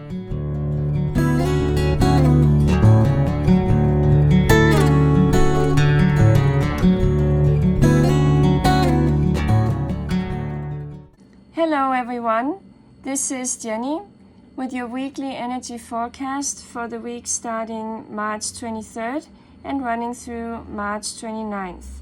Hello everyone, this is Jenny with your weekly energy forecast for the week starting March 23rd and running through March 29th.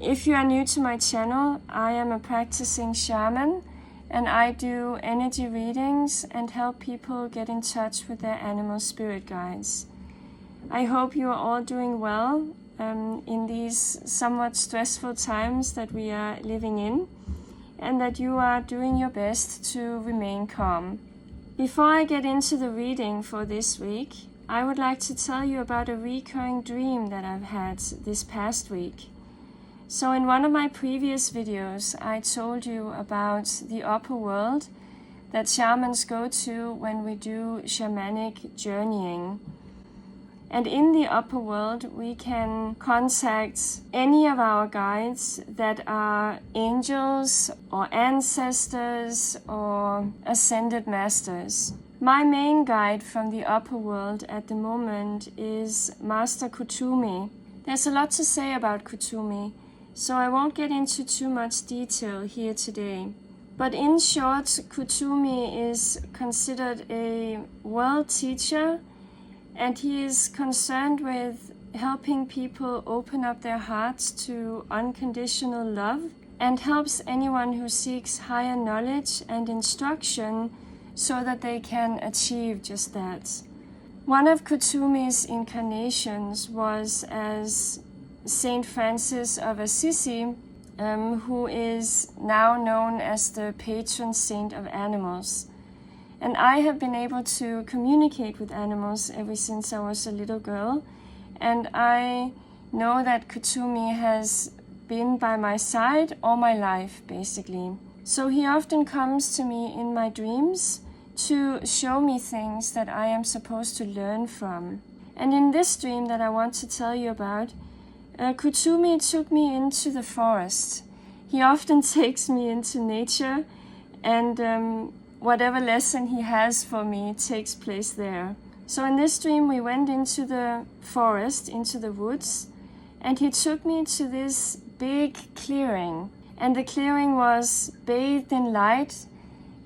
If you are new to my channel, I am a practicing shaman and I do energy readings and help people get in touch with their animal spirit guides. I hope you are all doing well in these somewhat stressful times that we are living in, and that you are doing your best to remain calm. Before I get into the reading for this week, I would like to tell you about a recurring dream that I've had this past week. So in one of my previous videos, I told you about the upper world that shamans go to when we do shamanic journeying. And in the upper world, we can contact any of our guides that are angels or ancestors or ascended masters. My main guide from the upper world at the moment is Master Kuthumi. There's a lot to say about Kuthumi, so I won't get into too much detail here today. But in short, Kuthumi is considered a world teacher, and he is concerned with helping people open up their hearts to unconditional love and helps anyone who seeks higher knowledge and instruction so that they can achieve just that. One of Kuthumi's incarnations was as Saint Francis of Assisi, who is now known as the patron saint of animals. And I have been able to communicate with animals ever since I was a little girl. And I know that Kuthumi has been by my side all my life, basically. So he often comes to me in my dreams to show me things that I am supposed to learn from. And in this dream that I want to tell you about, Kuthumi took me into the forest. He often takes me into nature, and whatever lesson he has for me takes place there. So in this dream we went into the forest, into the woods, and he took me to this big clearing. And the clearing was bathed in light.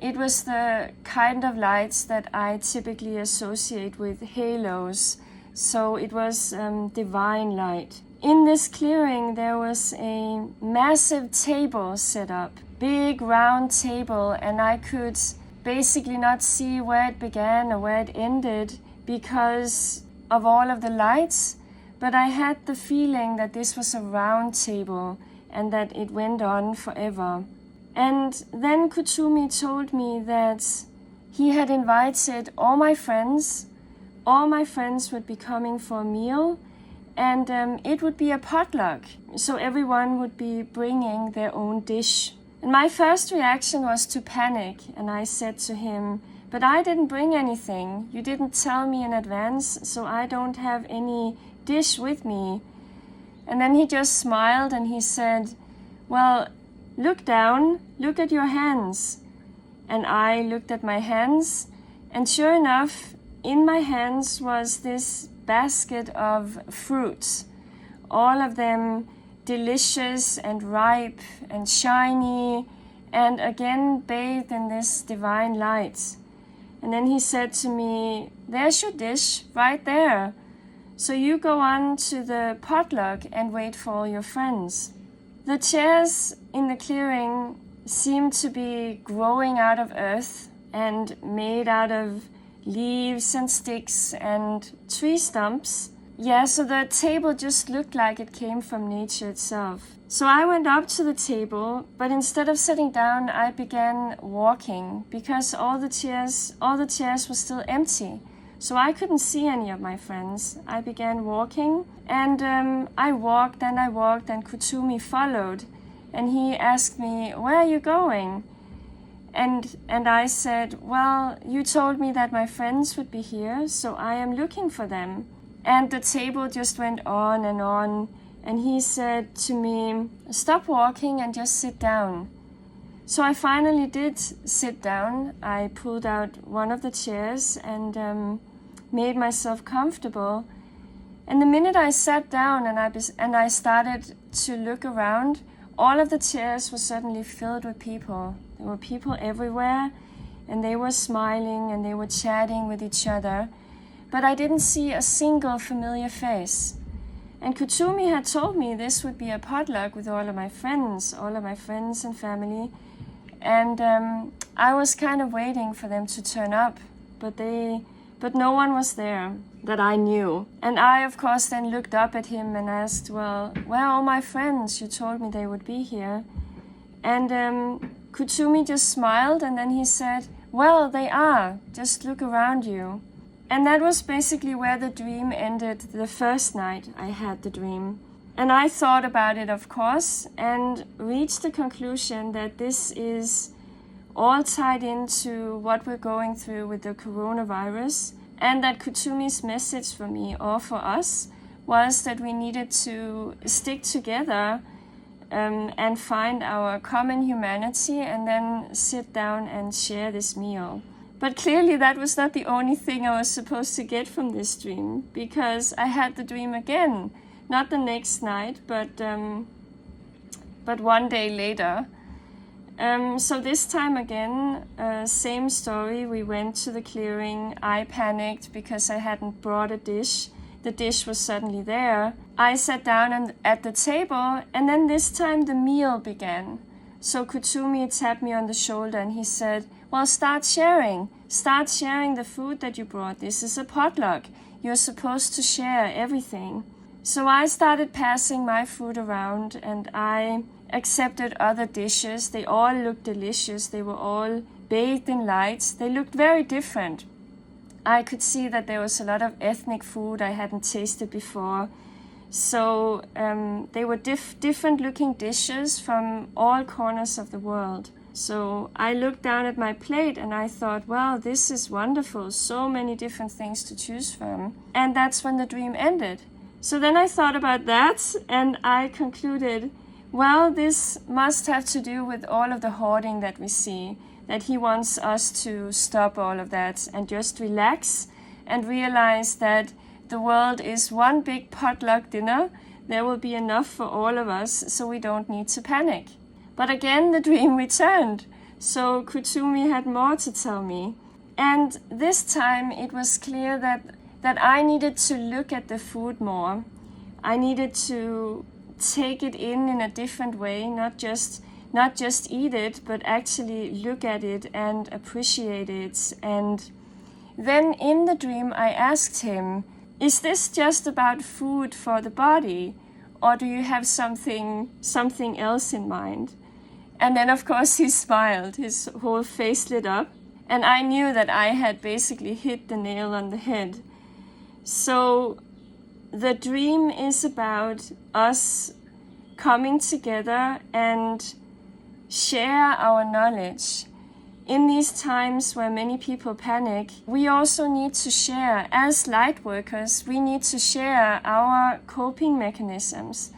It was the kind of lights that I typically associate with halos. So it was divine light. In this clearing there was a massive table set up, big round table, and I could basically not see where it began or where it ended because of all of the lights, but I had the feeling that this was a round table and that it went on forever. And then Kuthumi told me that he had invited all my friends would be coming for a meal, and it would be a potluck, so everyone would be bringing their own dish. And my first reaction was to panic, and I said to him, "But I didn't bring anything. You didn't tell me in advance, so I don't have any dish with me." And then he just smiled and he said, "Well, look down, look at your hands." And I looked at my hands, and sure enough, in my hands was this basket of fruits, all of them delicious and ripe and shiny, and again bathed in this divine light. And then he said to me, "There's your dish right there. So you go on to the potluck and wait for all your friends." The chairs in the clearing seemed to be growing out of earth and made out of leaves and sticks and tree stumps. Yeah, so the table just looked like it came from nature itself. So I went up to the table, but instead of sitting down, I began walking because all the chairs were still empty. So I couldn't see any of my friends. I began walking, and I walked, and Kuthumi followed. And he asked me, "Where are you going?" And I said, "Well, you told me that my friends would be here, so I am looking for them." And the table just went on, and he said to me, "Stop walking and just sit down." So I finally did sit down. I pulled out one of the chairs and made myself comfortable. And the minute I sat down and I started to look around, all of the chairs were suddenly filled with people. There were people everywhere, and they were smiling and they were chatting with each other. But I didn't see a single familiar face. And Kutsumi had told me this would be a potluck with all of my friends and family. And I was kind of waiting for them to turn up, but no one was there that I knew. And I, of course, then looked up at him and asked, well, where are all my friends? You told me they would be here. And Kutsumi just smiled, and then he said, well, they are. Just look around you. And that was basically where the dream ended the first night I had the dream. And I thought about it, of course, and reached the conclusion that this is all tied into what we're going through with the coronavirus, and that Kutsumi's message for me, or for us, was that we needed to stick together and find our common humanity and then sit down and share this meal. But clearly that was not the only thing I was supposed to get from this dream, because I had the dream again. Not the next night, but one day later. So this time again, same story. We went to the clearing. I panicked because I hadn't brought a dish. The dish was suddenly there. I sat down at the table, and then this time the meal began. So Kutsumi tapped me on the shoulder and he said, well, start sharing. Start sharing the food that you brought. This is a potluck. You're supposed to share everything. So I started passing my food around, and I accepted other dishes. They all looked delicious. They were all bathed in lights. They looked very different. I could see that there was a lot of ethnic food I hadn't tasted before. So they were different looking dishes from all corners of the world. So I looked down at my plate and I thought, wow, this is wonderful. So many different things to choose from. And that's when the dream ended. So then I thought about that, and I concluded, well, this must have to do with all of the hoarding that we see, that he wants us to stop all of that and just relax and realize that the world is one big potluck dinner. There will be enough for all of us, so we don't need to panic. But again, the dream returned. So Kutsumi had more to tell me. And this time it was clear that I needed to look at the food more. I needed to take it in a different way, not just eat it, but actually look at it and appreciate it. And then in the dream I asked him, is this just about food for the body, or do you have something else in mind? And then of course he smiled, his whole face lit up, and I knew that I had basically hit the nail on the head. So the dream is about us coming together and share our knowledge. In these times where many people panic, we also need to share. As light workers, we need to share our coping mechanisms.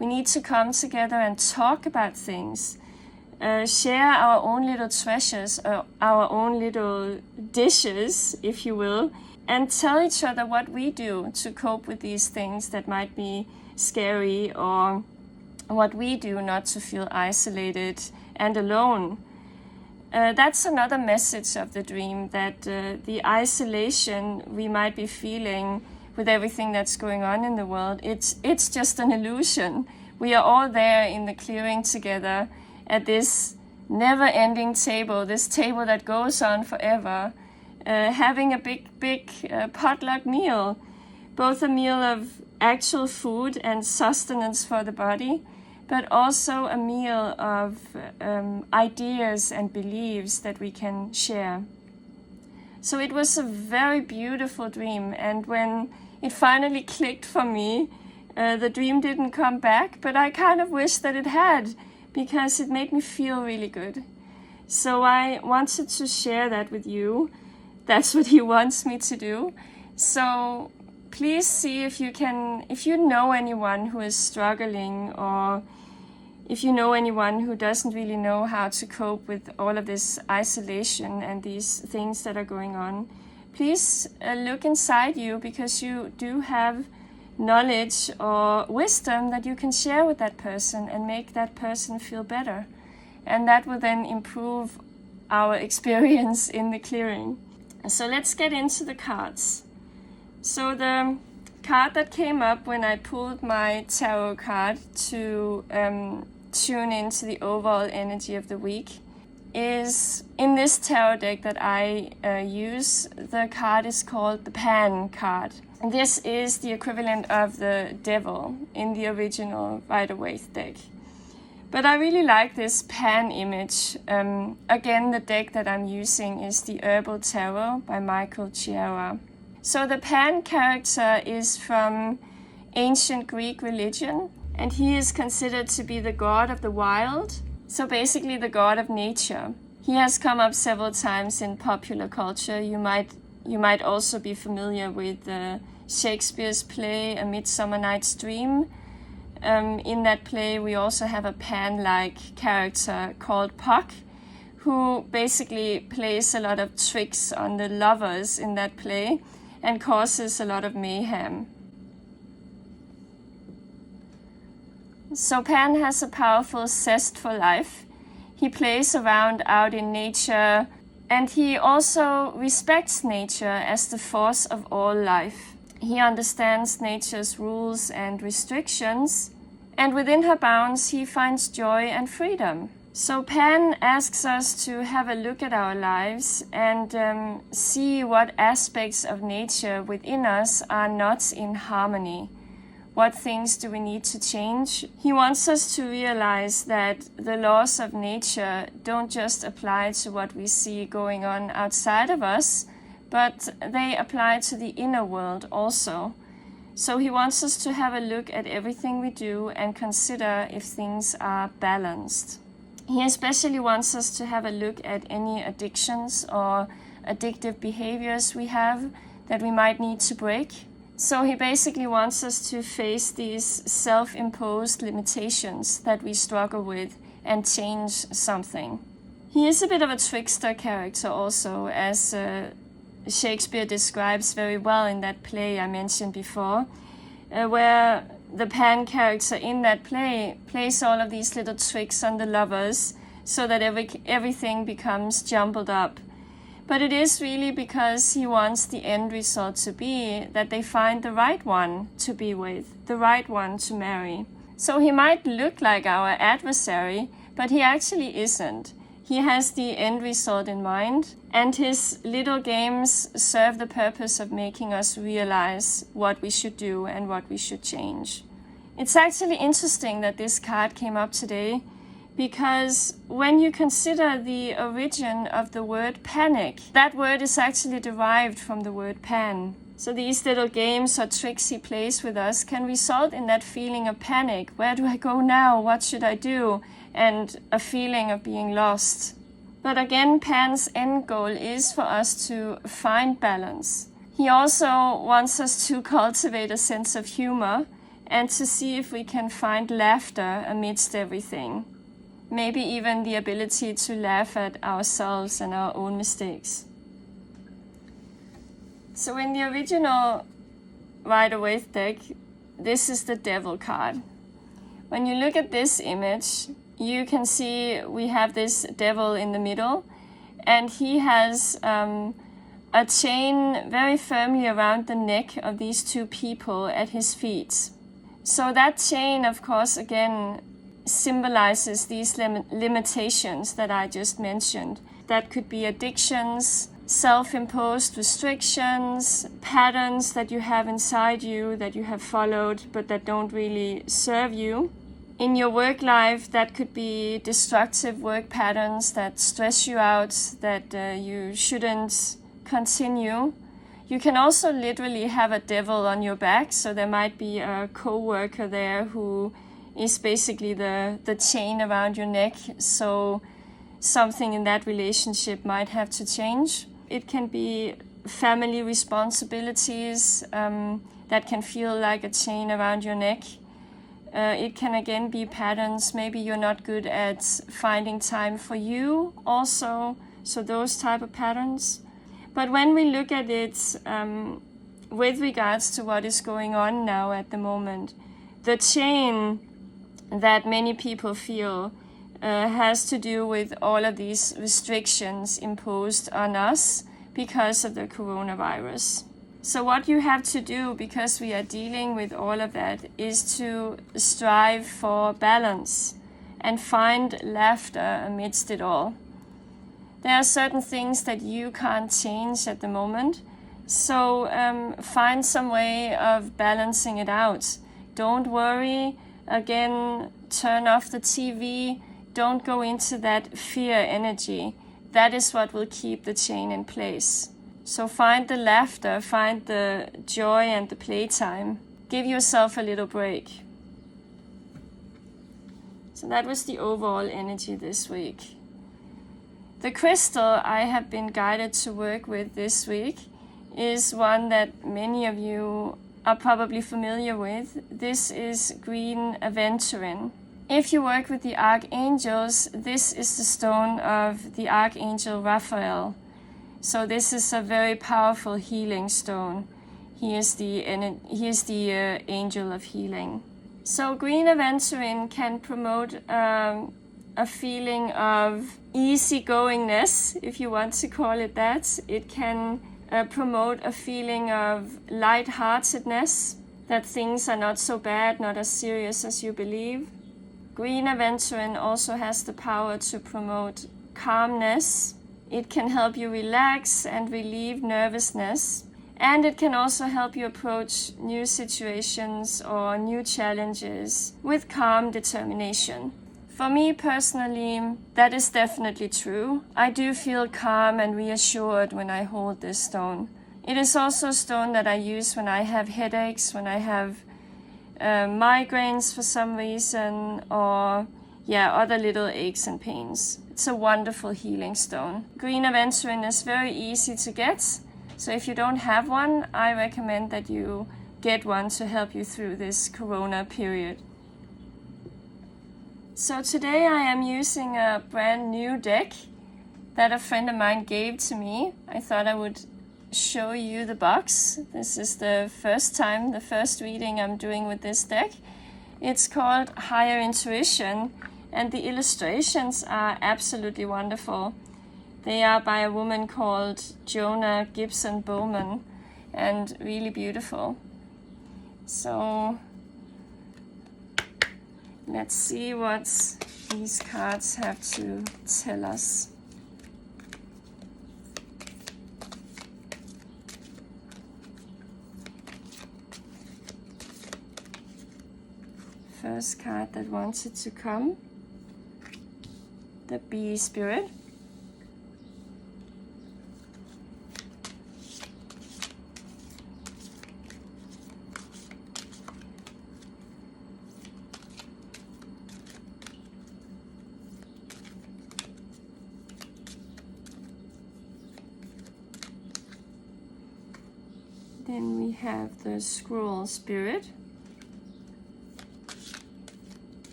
We need to come together and talk about things. Share our own little treasures, our own little dishes, if you will, and tell each other what we do to cope with these things that might be scary, or what we do not to feel isolated and alone. That's another message of the dream, that the isolation we might be feeling with everything that's going on in the world, it's just an illusion. We are all there in the clearing together at this never-ending table, this table that goes on forever, having a big potluck meal, both a meal of actual food and sustenance for the body, but also a meal of ideas and beliefs that we can share. So it was a very beautiful dream, and when it finally clicked for me, the dream didn't come back, but I kind of wish that it had, because it made me feel really good. So I wanted to share that with you. That's what he wants me to do. So please see if you know anyone who is struggling, or if you know anyone who doesn't really know how to cope with all of this isolation and these things that are going on, please look inside you, because you do have knowledge or wisdom that you can share with that person and make that person feel better. And that will then improve our experience in the clearing. So let's get into the cards. So the card that came up when I pulled my tarot card to tune into the overall energy of the week is, in this tarot deck that I use, the card is called the Pan card. And this is the equivalent of the Devil in the original Rider-Waite deck. But I really like this Pan image. Again, the deck that I'm using is the Herbal Tarot by Michael Chiara. So the Pan character is from ancient Greek religion, and he is considered to be the god of the wild, so basically the god of nature. He has come up several times in popular culture. You might also be familiar with Shakespeare's play A Midsummer Night's Dream. In that play we also have a Pan-like character called Puck, who basically plays a lot of tricks on the lovers in that play and causes a lot of mayhem. So Pan has a powerful zest for life. He plays around out in nature, and he also respects nature as the force of all life. He understands nature's rules and restrictions, and within her bounds he finds joy and freedom. So Pan asks us to have a look at our lives and see what aspects of nature within us are not in harmony. What things do we need to change? He wants us to realize that the laws of nature don't just apply to what we see going on outside of us, but they apply to the inner world also. So he wants us to have a look at everything we do and consider if things are balanced. He especially wants us to have a look at any addictions or addictive behaviors we have that we might need to break. So he basically wants us to face these self-imposed limitations that we struggle with and change something. He is a bit of a trickster character also, as Shakespeare describes very well in that play I mentioned before, where the Pan character in that play plays all of these little tricks on the lovers so that everything becomes jumbled up. But it is really because he wants the end result to be that they find the right one to be with, the right one to marry. So he might look like our adversary, but he actually isn't. He has the end result in mind, and his little games serve the purpose of making us realize what we should do and what we should change. It's actually interesting that this card came up today, because when you consider the origin of the word panic, that word is actually derived from the word pan. So these little games or tricks he plays with us can result in that feeling of panic. Where do I go now? What should I do? And a feeling of being lost. But again, Pan's end goal is for us to find balance. He also wants us to cultivate a sense of humor and to see if we can find laughter amidst everything. Maybe even the ability to laugh at ourselves and our own mistakes. So in the original Rider-Waite deck, this is the Devil card. When you look at this image, you can see we have this devil in the middle, and he has a chain very firmly around the neck of these two people at his feet. So that chain, of course, again, symbolizes these limitations that I just mentioned. That could be addictions, self-imposed restrictions, patterns that you have inside you that you have followed but that don't really serve you. In your work life, that could be destructive work patterns that stress you out, that you shouldn't continue. You can also literally have a devil on your back, so there might be a co-worker there who is basically the chain around your neck, so something in that relationship might have to change. It can be family responsibilities that can feel like a chain around your neck. It can again be patterns. Maybe you're not good at finding time for you also, so those type of patterns. But when we look at it with regards to what is going on now at the moment, the chain that many people feel has to do with all of these restrictions imposed on us because of the coronavirus. So what you have to do, because we are dealing with all of that, is to strive for balance and find laughter amidst it all. There are certain things that you can't change at the moment, so find some way of balancing it out. Don't worry. Again, turn off the TV. Don't go into that fear energy. That is what will keep the chain in place. So find the laughter, find the joy and the playtime. Give yourself a little break. So that was the overall energy this week. The crystal I have been guided to work with this week is one that many of you are probably familiar with. This is green aventurine. If you work with the archangels, this is the stone of the archangel Raphael. So this is a very powerful healing stone. He is the angel of healing. So green aventurine can promote a feeling of easygoingness, if you want to call it that. It can promote a feeling of lightheartedness, that things are not so bad, not as serious as you believe. Green aventurine also has the power to promote calmness. It can help you relax and relieve nervousness. And it can also help you approach new situations or new challenges with calm determination. For me personally, that is definitely true. I do feel calm and reassured when I hold this stone. It is also a stone that I use when I have headaches, when I have migraines for some reason, or other little aches and pains. It's a wonderful healing stone. Green aventurine is very easy to get, so if you don't have one, I recommend that you get one to help you through this corona period. So today I am using a brand new deck that a friend of mine gave to me. I thought I would show you the box. This is the first reading I'm doing with this deck. It's called Higher Intuition, and the illustrations are absolutely wonderful. They are by a woman called Jonah Gibson Bowman, and really beautiful. So let's see what these cards have to tell us. First card that wanted to come, the Bee Spirit. Then we have the Squirrel Spirit.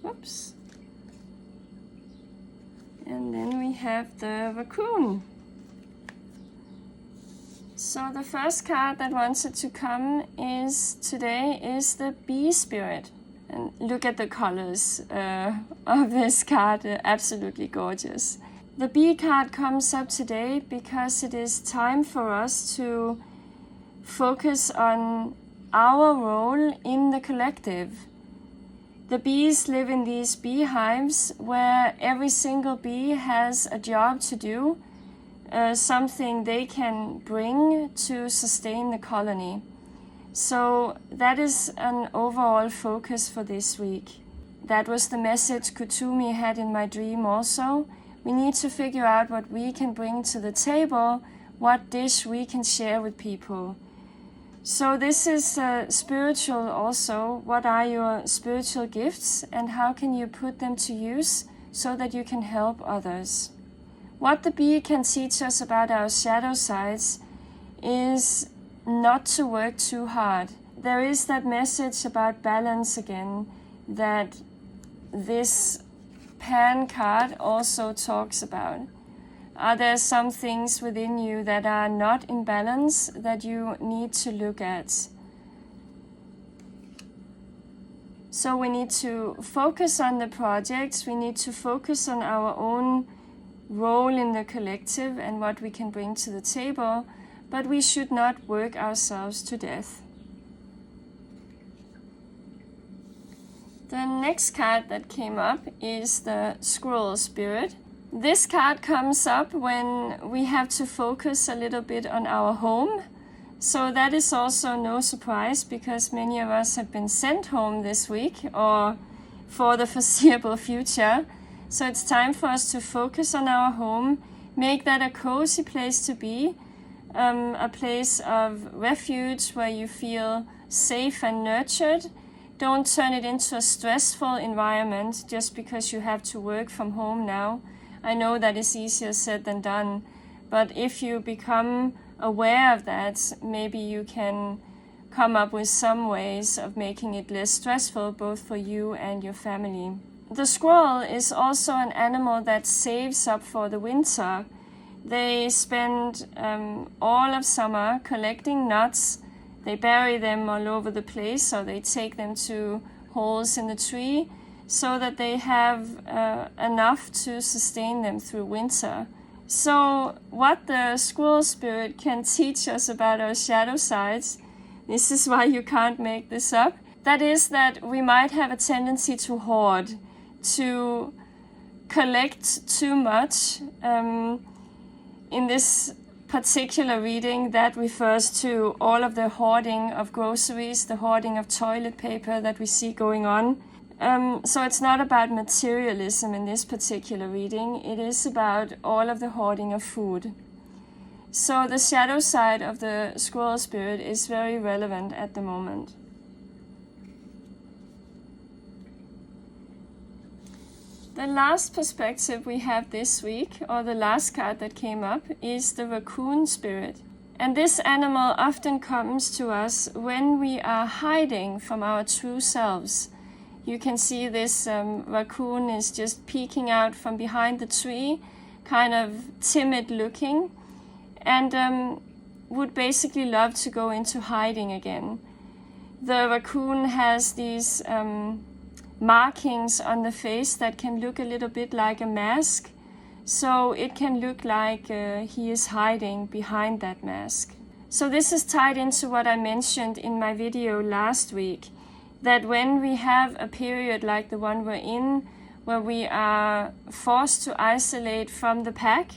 Whoops. And then we have the Raccoon. So the first card that wanted to come today is the Bee Spirit. And look at the colors of this card, absolutely gorgeous. The Bee card comes up today because it is time for us to focus on our role in the collective. The bees live in these beehives where every single bee has a job to do, something they can bring to sustain the colony. So that is an overall focus for this week. That was the message Kutumi had in my dream also. We need to figure out what we can bring to the table, what dish we can share with people. So this is spiritual also. What are your spiritual gifts and how can you put them to use so that you can help others? What the bee can teach us about our shadow sides is not to work too hard. there is that message about balance again that this Pan card also talks about. Are there some things within you that are not in balance that you need to look at? So we need to focus on the projects, we need to focus on our own role in the collective and what we can bring to the table, but we should not work ourselves to death. The next card that came up is the Squirrel Spirit. This card comes up when we have to focus a little bit on our home. So that is also no surprise because many of us have been sent home this week or for the foreseeable future. So it's time for us to focus on our home, make that a cozy place to be, a place of refuge where you feel safe and nurtured. Don't turn it into a stressful environment just because you have to work from home now. I know that is easier said than done, but if you become aware of that, maybe you can come up with some ways of making it less stressful both for you and your family. The squirrel is also an animal that saves up for the winter. They spend all of summer collecting nuts. They bury them all over the place, or they take them to holes in the tree so that they have enough to sustain them through winter. So what the Squirrel Spirit can teach us about our shadow sides, this is why you can't make this up, that is that we might have a tendency to hoard, to collect too much. In this particular reading, that refers to all of the hoarding of groceries, the hoarding of toilet paper that we see going on. So it's not about materialism in this particular reading, it is about all of the hoarding of food. So the shadow side of the Squirrel Spirit is very relevant at the moment. The last perspective we have this week, or the last card that came up, is the Raccoon Spirit. And this animal often comes to us when we are hiding from our true selves. You can see this raccoon is just peeking out from behind the tree, kind of timid looking, and would basically love to go into hiding again. The raccoon has these markings on the face that can look a little bit like a mask, so it can look like he is hiding behind that mask. So this is tied into what I mentioned in my video last week, that when we have a period like the one we're in, where we are forced to isolate from the pack,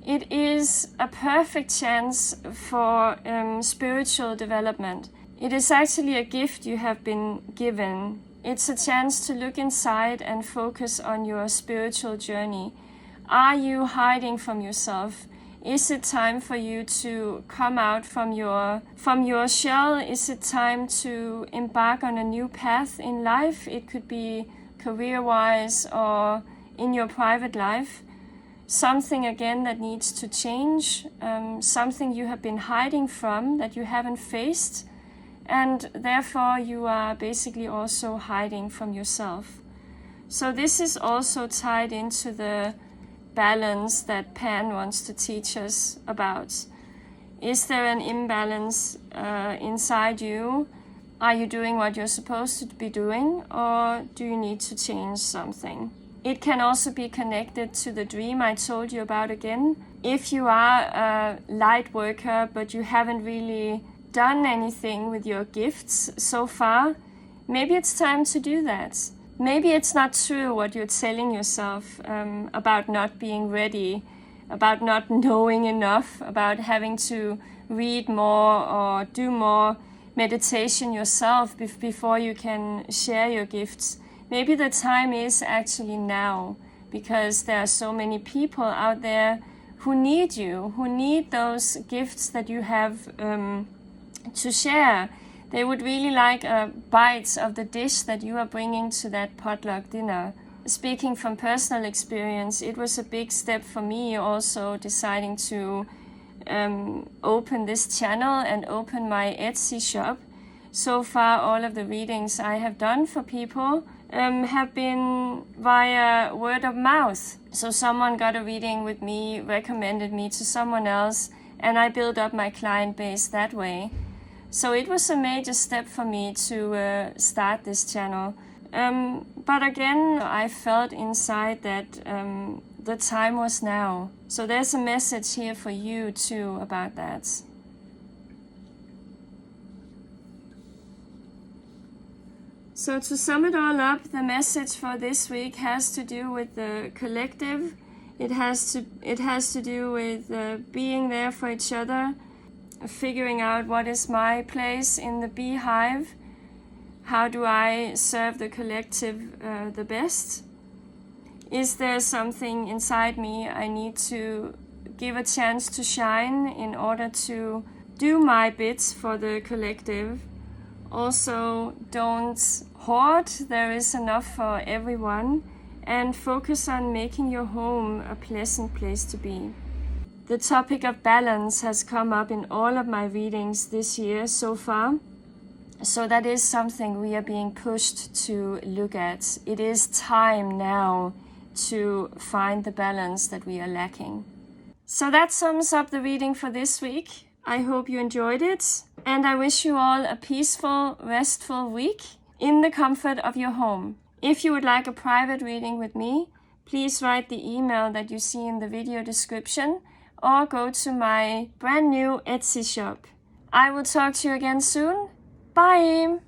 it is a perfect chance for spiritual development. It is actually a gift you have been given. It's a chance to look inside and focus on your spiritual journey. Are you hiding from yourself? Is it time for you to come out from your shell? Is it time to embark on a new path in life? It could be career-wise or in your private life. Something again that needs to change, something you have been hiding from that you haven't faced, and therefore you are basically also hiding from yourself. So this is also tied into the balance that Pan wants to teach us about. Is there an imbalance inside you? Are you doing what you're supposed to be doing, or do you need to change something? It can also be connected to the dream I told you about again. If you are a light worker but you haven't really done anything with your gifts so far, maybe it's time to do that. Maybe it's not true what you're telling yourself about not being ready, about not knowing enough, about having to read more or do more meditation yourself before you can share your gifts. Maybe the time is actually now, because there are so many people out there who need you, who need those gifts that you have to share. They would really like a bite of the dish that you are bringing to that potluck dinner. Speaking from personal experience, it was a big step for me also deciding to open this channel and open my Etsy shop, so far all of the readings I have done for people have been via word of mouth. So someone got a reading with me, recommended me to someone else, and I built up my client base that way. So it was a major step for me to start this channel. But again, I felt inside that the time was now. So there's a message here for you too about that. So to sum it all up, the message for this week has to do with the collective. It has to do with being there for each other, figuring out what is my place in the beehive. How do I serve the collective the best? Is there something inside me I need to give a chance to shine in order to do my bits for the collective? Also, don't hoard, there is enough for everyone, and focus on making your home a pleasant place to be. The topic of balance has come up in all of my readings this year so far, so that is something we are being pushed to look at. It is time now to find the balance that we are lacking. So that sums up the reading for this week. I hope you enjoyed it, and I wish you all a peaceful, restful week in the comfort of your home. If you would like a private reading with me, please write the email that you see in the video description or go to my brand new Etsy shop. I will talk to you again soon. Bye!